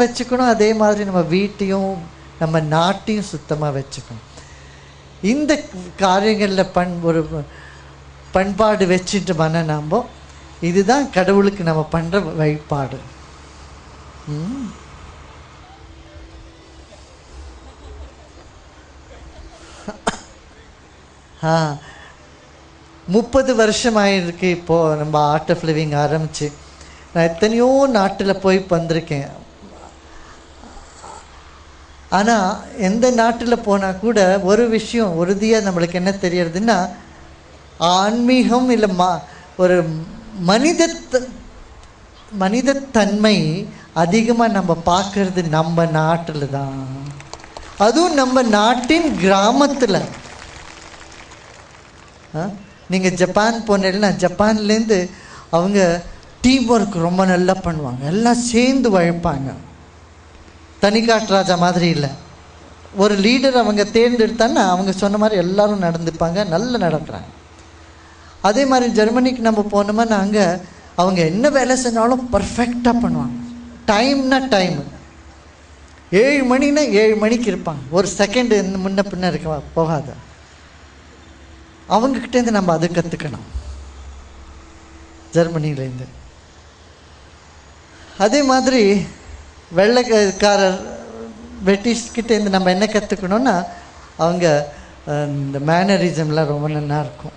வச்சுக்கணும். அதே மாதிரி நம்ம வீட்டையும் நம்ம நாட்டையும் சுத்தமாக வச்சுக்கணும். இந்த காரியங்களில் ஒரு பண்பாடு வச்சுட்டு நம்ம இதுதான் கடவுளுக்கு நம்ம பண்ணுற வழிபாடு. 30 வருஷம் ஆயிருக்கு இப்போது நம்ம ஆர்ட் ஆஃப் லிவிங் ஆரம்பித்து. நான் எத்தனையோ நாட்டில் போய் வந்திருக்கேன். ஆனால் எந்த நாட்டில் போனால் கூட ஒரு விஷயம் உறுதியாக நம்மளுக்கு என்ன தெரியறதுன்னா, ஆன்மீகம் இல்லை ஒரு மனிதத்தன்மை அதிகமாக நம்ம பார்க்கறது நம்ம நாட்டில் தான். அதுவும் நம்ம நாட்டின் கிராமத்தில். நீங்கள் ஜப்பான் போனீங்கன்னா ஜப்பான்லேருந்து அவங்க டீம் ஒர்க் ரொம்ப நல்லா பண்ணுவாங்க. எல்லாம் சேர்ந்து உழைப்பாங்க. தனிக்காட்டு ராஜா மாதிரி இல்லை. ஒரு லீடர் அவங்க தேர்ந்தெடுத்தான்னா அவங்க சொன்ன மாதிரி எல்லோரும் நடந்துப்பாங்க, நல்லா நடக்கிறாங்க. அதே மாதிரி ஜெர்மனிக்கு நம்ம போனோம்னா அங்கே அவங்க என்ன வேலை செஞ்சாலும் பர்ஃபெக்டாக பண்ணுவாங்க. டைம்னா டைமு 7 மணின்னா 7 மணிக்கு இருப்பாங்க. ஒரு செகண்டு முன்ன பின்ன இருக்க போகாத. அவங்கக்கிட்டேருந்து நம்ம அதை கற்றுக்கணும், ஜெர்மனிலேருந்து. அதே மாதிரி வெள்ளைக்காரர் பிரிட்டிஷ்கிட்டேருந்து நம்ம என்ன கற்றுக்கணுன்னா, அவங்க இந்த மேனரிசம்லாம் ரொம்ப நல்லா இருக்கும்.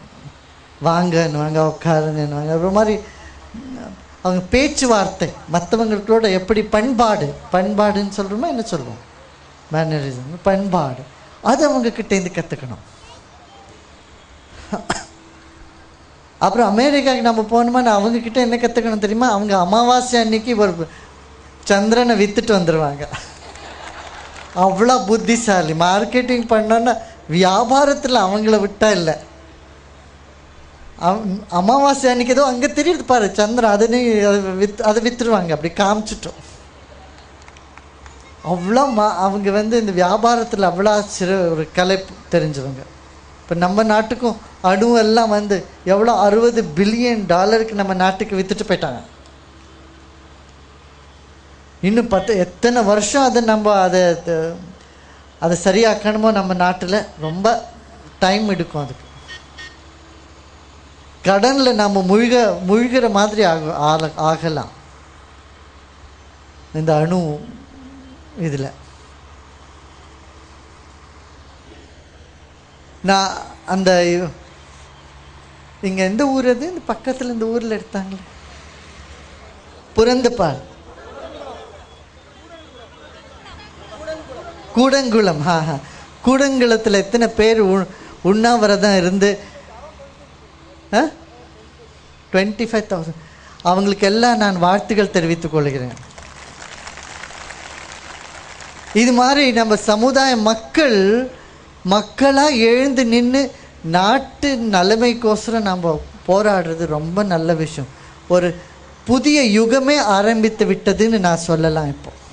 வாங்கன்னுவாங்க, உட்காருன்னுவாங்க. ஒரு மாதிரி அவங்க பேச்சுவார்த்தை மற்றவங்களோட எப்படி பண்பாடுன்னு சொல்கிறோமோ என்ன சொல்லுவோம், மேனரிசம், பண்பாடு, அது அவங்கக்கிட்டேருந்து கற்றுக்கணும். அப்புறம் அமெரிக்காவுக்கு நம்ம போனோமா, அவங்கக்கிட்ட என்ன கற்றுக்கணும் தெரியுமா? அவங்க அமாவாசை அன்னைக்கு ஒரு சந்திரனை விற்றுட்டு வந்துடுவாங்க. அவ்வளோ புத்திசாலி. மார்க்கெட்டிங் பண்ணோன்னா வியாபாரத்தில் அவங்கள விட்டா இல்லை. அமாவாசை அன்னைக்கு ஏதோ அங்கே தெரியுது பாரு சந்திரன், அதை விற்றுருவாங்க. அப்படி காமிச்சிட்டோம். அவ்வளோ அவங்க இந்த வியாபாரத்தில் அவ்வளோ ஒரு கலை தெரிஞ்சவங்க. இப்போ நம்ம நாட்டுக்கும் அணுவெல்லாம் எவ்வளோ $60 பில்லியன் நம்ம நாட்டுக்கு விற்றுட்டு போயிட்டாங்க. இன்னும் எத்தனை வருஷம் அதை நம்ம அதை சரியாக்கணுமோ நம்ம நாட்டில் ரொம்ப டைம் எடுக்கும். அதுக்கு கடனில் நம்ம முழுகிற மாதிரி ஆகலாம் இந்த அணு இதில். நான் அந்த இங்கே எந்த ஊர் அது, இந்த பக்கத்தில் இந்த ஊரில் எடுத்தாங்களே புரந்தபால், கூடங்குளம். கூடங்குளத்தில் எத்தனை பேர் உண்ணாவிரதம் இருந்து 25,000. அவங்களுக்கு எல்லாம் நான் வாழ்த்துக்கள் தெரிவித்துக் கொள்கிறேன். இது மாதிரி நம்ம சமுதாய மக்களாக எழுந்து நின்று நாட்டு நிலைமைக்கோசரம் நம்ம போராடுறது ரொம்ப நல்ல விஷயம். ஒரு புதிய யுகமே ஆரம்பித்து விட்டதுன்னு நான் சொல்லலாம்.